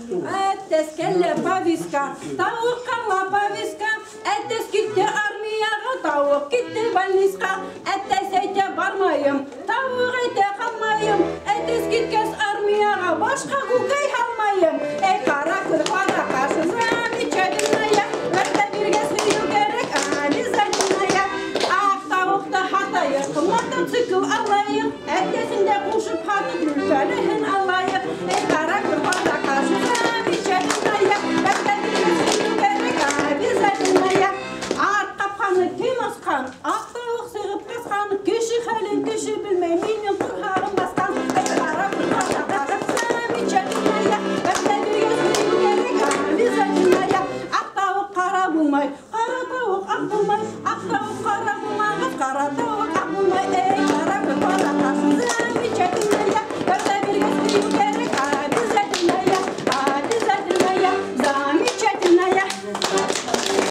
Әттес келі повиска, тауық қала повиска, әттес кетті армияға, тауық кетті больницқа, әттес әйте бармайым, тауық әйте қалмайым, әттес кеткес армияға, башқа көкей қалмайым. Әй қара күрпада қарсы замечательная, өрті бірге сөйлеу керек, обязательная. Ақ тауықты хатайық, мотоцикл алайық, әттесінде қушып хатып үлкәлі